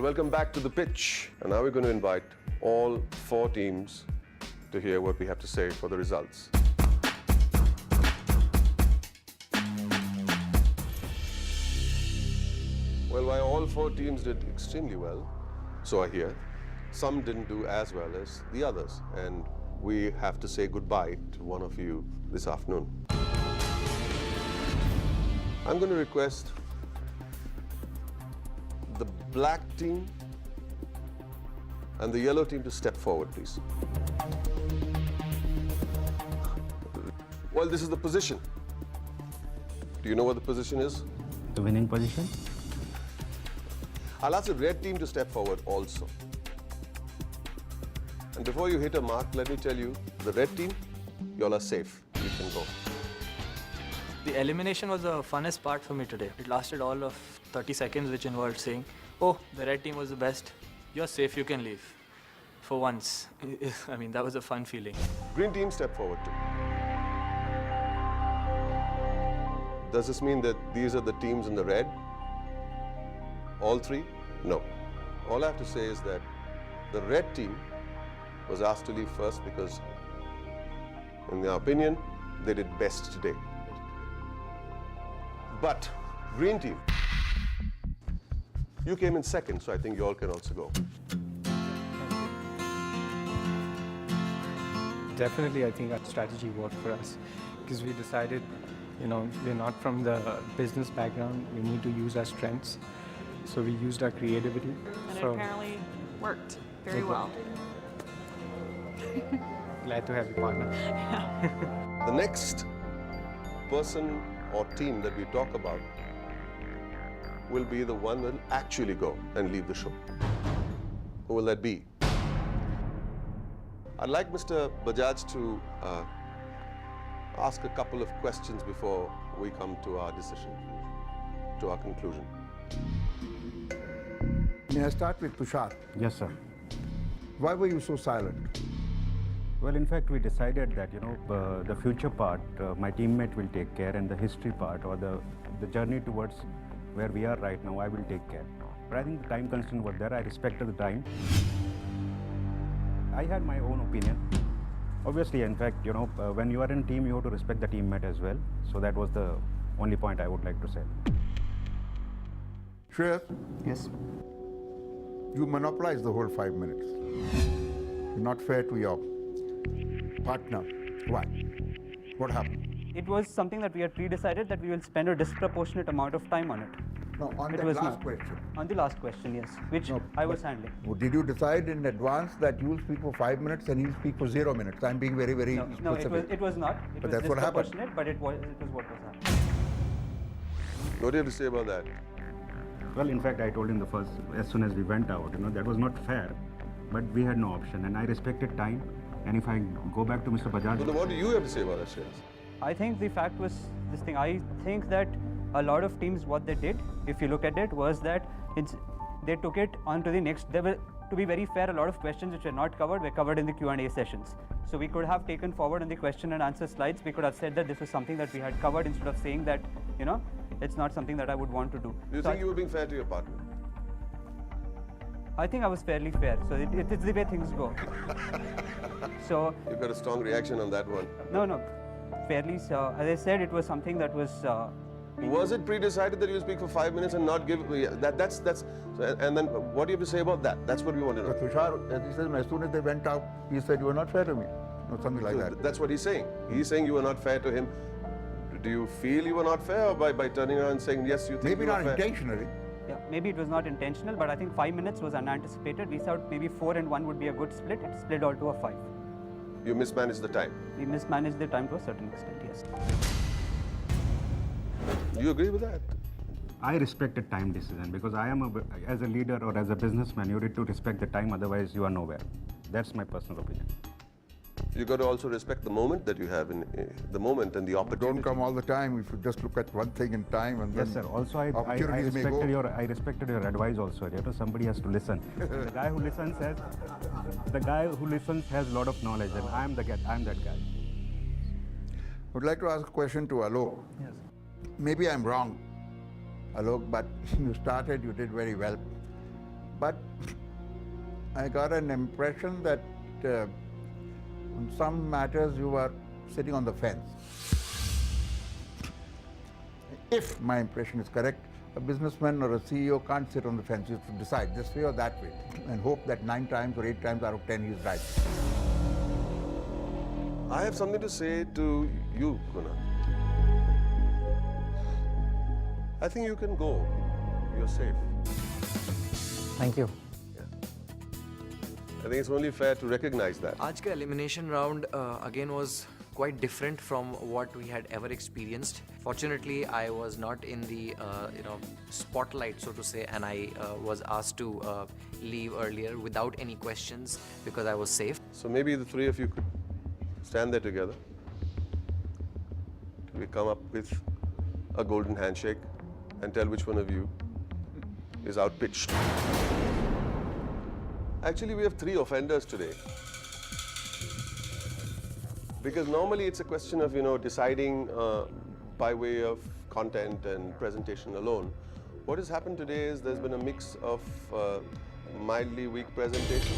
welcome back to the pitch. And now we're going to invite all four teams to hear what we have to say for the results. Well, while all four teams did extremely well, so I hear, some didn't do as well as the others. And we have to say goodbye to one of you this afternoon. I'm going to request the black team and the yellow team to step forward, please. Well, this is the position. Do you know what the position is? The winning position? I'll ask the red team to step forward also. And before you hit a mark, let me tell you, the red team, you all are safe. You can go. The elimination was the funnest part for me today. It lasted all of 30 seconds, which involved saying, oh, the red team was the best. You're safe, you can leave. For once. I mean, that was a fun feeling. Green team, step forward too. Does this mean that these are the teams in the red? All three? No. All I have to say is that the red team was asked to leave first because, in their opinion, they did best today. But, green team, you came in second, so I think you all can also go. Definitely, I think our strategy worked for us because we decided, we're not from the business background. We need to use our strengths. So we used our creativity. And it apparently worked very well. Glad to have you, partner. The next person or team that we talk about will be the one that will actually go and leave the show. Who will that be? I'd like Mr. Bajaj to ask a couple of questions before we come to our decision, to our conclusion. May I start with Tushar? Yes, sir. Why were you so silent? Well, in fact, we decided that, the future part, my teammate will take care, and the history part or the journey towards where we are right now, I will take care. But I think the time constraint was there. I respected the time. I had my own opinion. Obviously, in fact, when you are in a team, you have to respect the teammate as well. So that was the only point I would like to say. Shreyas, Yes. you monopolized the whole 5 minutes. Not fair to your partner. Why? What happened? It was something that we had pre-decided that we will spend a disproportionate amount of time on it. No, on It the was last not. question. On the last question, yes, which No, I was but- handling. Did you decide in advance that you will speak for 5 minutes and he will speak for 0 minutes? I'm being very, very No, specific. it was not. It But was that's what happened. disproportionate, but it was what was happening. What do you have to say about that? Well, in fact, I told him as soon as we went out, that was not fair, but we had no option, and I respected time. And if I go back to Mr. Bajaj, So what do you have to say about that, Shreyas? I think the fact was this thing. I think that a lot of teams, what they did, if you look at it, was that they took it on to the next. To be very fair, a lot of questions which were not covered were covered in the Q&A sessions. So we could have taken forward in the question and answer slides. We could have said that this was something that we had covered instead of saying that, it's not something that I would want to do. Do you So think you were being fair to your partner? I think I was fairly fair. So it's the way things go. So You've got a strong reaction on that one. no, fairly. So as I said, it was something that was. Was it pre-decided that you speak for 5 minutes and not give? That's. So, and then what do you have to say about that? That's what we want to But know. Tushar, as he said, as soon as they went out, he said, you were not fair to me. No, something like So that. that's what he's saying. He's saying you were not fair to him. Do you feel you were not fair, or by turning around and saying yes, you think Maybe you were not fair? intentionally. Yeah, maybe it was not intentional, but I think 5 minutes was unanticipated. We thought maybe 4 and 1 would be a good split. It split all to a 5. You mismanaged the time. We mismanaged the time to a certain extent, yes. Do you agree with that? I respected time decision because I am as a leader or as a businessman, you need to respect the time, otherwise you are nowhere. That's my personal opinion. You got to also respect the moment that you have in the moment and the opportunity. Don't come all the time if you just look at one thing in time and Yes, then sir. Also, I opportunities may go. respected your advice also. Somebody has to listen. The guy who listens has a lot of knowledge, and I'm that guy. I would like to ask a question to Alok. Yes. Maybe I'm wrong, Alok, but you started, you did very well. But I got an impression that on some matters you are sitting on the fence. If my impression is correct, a businessman or a CEO can't sit on the fence. You have to decide this way or that way and hope that 9 times or 8 times out of 10 he is right. I have something to say to you, Kunal. I think you can go. You're safe. Thank you. I think it's only fair to recognize that. आज का elimination round again was quite different from what we had ever experienced. Fortunately, I was not in the spotlight, so to say, and I was asked to leave earlier without any questions because I was safe. So maybe the three of you could stand there together. We come up with a golden handshake and tell which one of you is outpitched. Actually, we have 3 offenders today. Because normally it's a question of, deciding by way of content and presentation alone. What has happened today is there's been a mix of mildly weak presentation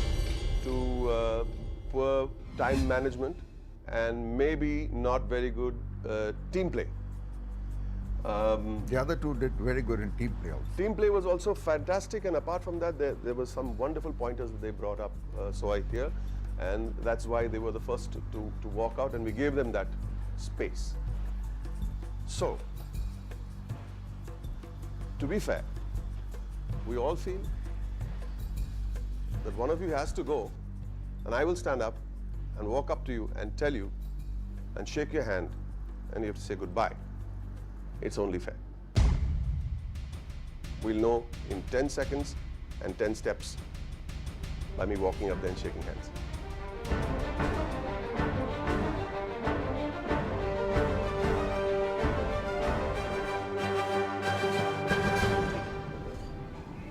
to poor time management and maybe not very good team play. The other 2 did very good in team play also. Team play was also fantastic, and apart from that, there were some wonderful pointers that they brought up, so I hear, and that's why they were the first to walk out, and we gave them that space. So, to be fair, we all feel that one of you has to go, and I will stand up and walk up to you and tell you and shake your hand, and you have to say goodbye. It's only fair. We'll know in 10 seconds and 10 steps by me walking up there and shaking hands.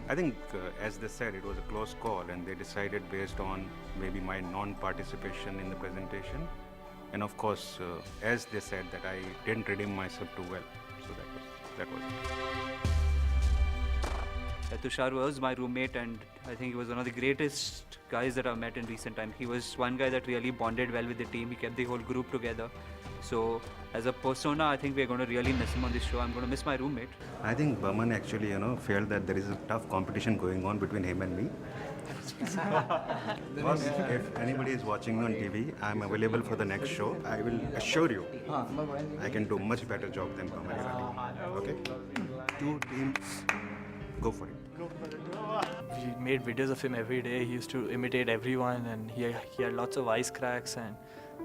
I think, as they said, it was a close call, and they decided based on maybe my non-participation in the presentation. And of course, as they said, that I didn't redeem myself too well. So that was it. Tushar was my roommate, and I think he was one of the greatest guys that I've met in recent time. He was one guy that really bonded well with the team. He kept the whole group together. So as a persona, I think we're going to really miss him on this show. I'm going to miss my roommate. I think Burman actually, felt that there is a tough competition going on between him and me. Boss, if anybody is watching me on TV, I'm available for the next show. I will assure you, I can do much better job than Burman Irani. Okay? 2 teams, go for it. We made videos of him every day. He used to imitate everyone, and he had lots of wisecracks, and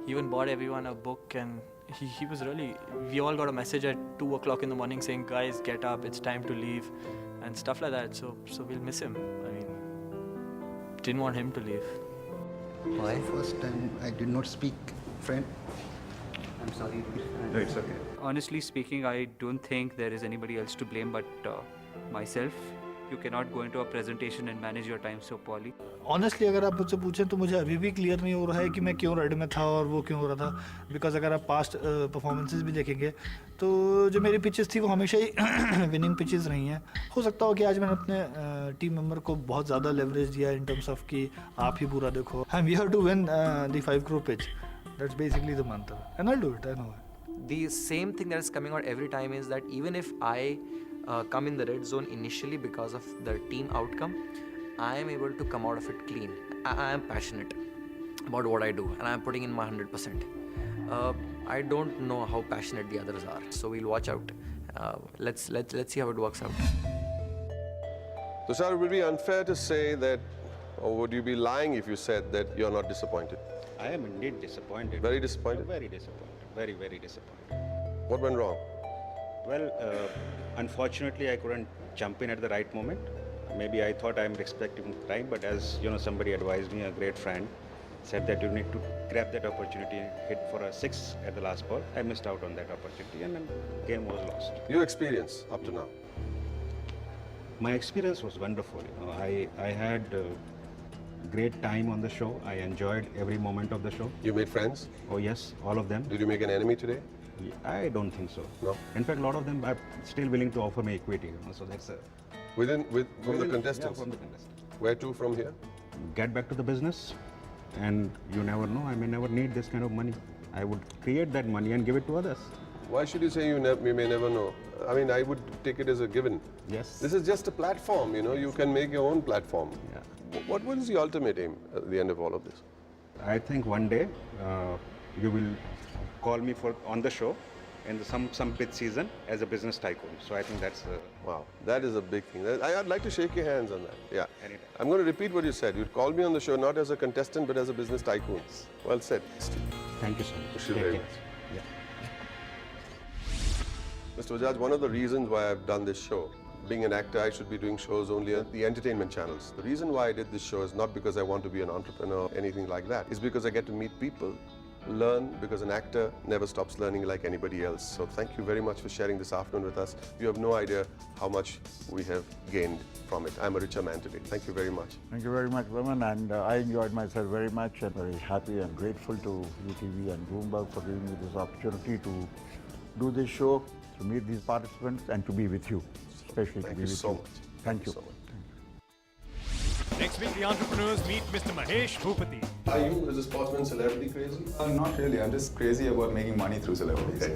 he even bought everyone a book, and he was really, we all got a message at 2 o'clock in the morning saying, guys, get up, it's time to leave, and stuff like that. So we'll miss him. I mean, didn't want him to leave. Why? First time I did not speak, friend. I'm sorry. No, it's okay. Honestly speaking, I don't think there is anybody else to blame but myself. You cannot go into a presentation and manage your time so poorly. Honestly अगर आप मुझसे पूछें तो मुझे अभी भी clear नहीं हो रहा है कि मैं क्यों रेड में था और वो क्यों हो रहा था, बिकॉज अगर आप पास्ट परफॉर्मेंसेस भी देखेंगे तो जो मेरी पिचेस थी वो हमेशा ही विनिंग पिचेस रही हैं. हो सकता हो कि आज मैंने अपने टीम मेंबर को बहुत ज़्यादा लेवरेज दिया इन टर्म्स ऑफ कि आप ही पूरा देखो. I am here to win the 5 crore pitch. That's basically the mantra, and I'll do it. I know it. The same thing that is coming out every time is that even if I come in the red zone initially because of the team outcome, I am able to come out of it clean. I am passionate about what I do, and I am putting in my 100%. I don't know how passionate the others are, so we'll watch out. Let's see how it works out. Tushar, it would be unfair to say that, or would you be lying if you said that you're not disappointed? I am indeed disappointed. Very disappointed? Very disappointed. Very, very disappointed. What went wrong? Well, unfortunately, I couldn't jump in at the right moment. Maybe I thought I'm expecting time, but as somebody advised me, a great friend, said that you need to grab that opportunity and hit for a 6 at the last ball. I missed out on that opportunity, and then game was lost. Your experience up to now? My experience was wonderful. I had great time on the show. I enjoyed every moment of the show. You made friends? Oh yes, all of them. Did you make an enemy today? I don't think so. No? In fact, a lot of them are still willing to offer me equity. So that's From the contestants? Yeah, from the contestants. Where to from here? get back to the business, and you never know, I may never need this kind of money. I would create that money and give it to others. Why should you say you may never know? I mean, I would take it as a given. Yes. This is just a platform, you know, you can make your own platform. Yeah. What is the ultimate aim at the end of all of this? I think one day you will call me for on the show in some bid season as a business tycoon. So I think that's Wow, that is a big thing. I'd like to shake your hands on that. Yeah. Anytime. I'm going to repeat what you said. You'd call me on the show not as a contestant but as a business tycoon. Well said. Thank you so much. Wish you Take very care. much. Yeah. Mr. Bajaj, one of the reasons why I've done this show, being an actor, I should be doing shows only at the entertainment channels. The reason why I did this show is not because I want to be an entrepreneur or anything like that. It's because I get to meet people, learn, because an actor never stops learning like anybody else. So thank you very much for sharing this afternoon with us. You have no idea how much we have gained from it. I'm a richer man today. Thank you very much. Thank you very much, Raman, and I enjoyed myself very much and very happy and grateful to UTV and Bloomberg for giving me this opportunity to do this show, to meet these participants and to be with you, especially to be with you. So much. Thank you. So much. Next week, the entrepreneurs meet Mr. Mahesh Bhupati. Are you, as a sportsman, celebrity crazy? Not really. I'm just crazy about making money through celebrities.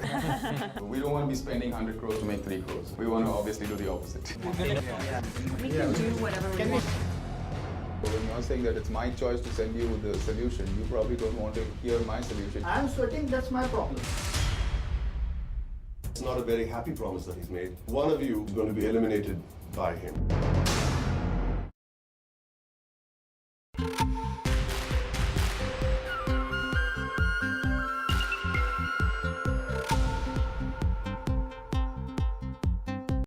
We don't want to be spending 100 crores to make 3 crores. We want to obviously do the opposite. We can do whatever we want. When you're saying that it's my choice to send you the solution, you probably don't want to hear my solution. I'm sweating, that's my problem. It's not a very happy promise that he's made. One of you is going to be eliminated by him.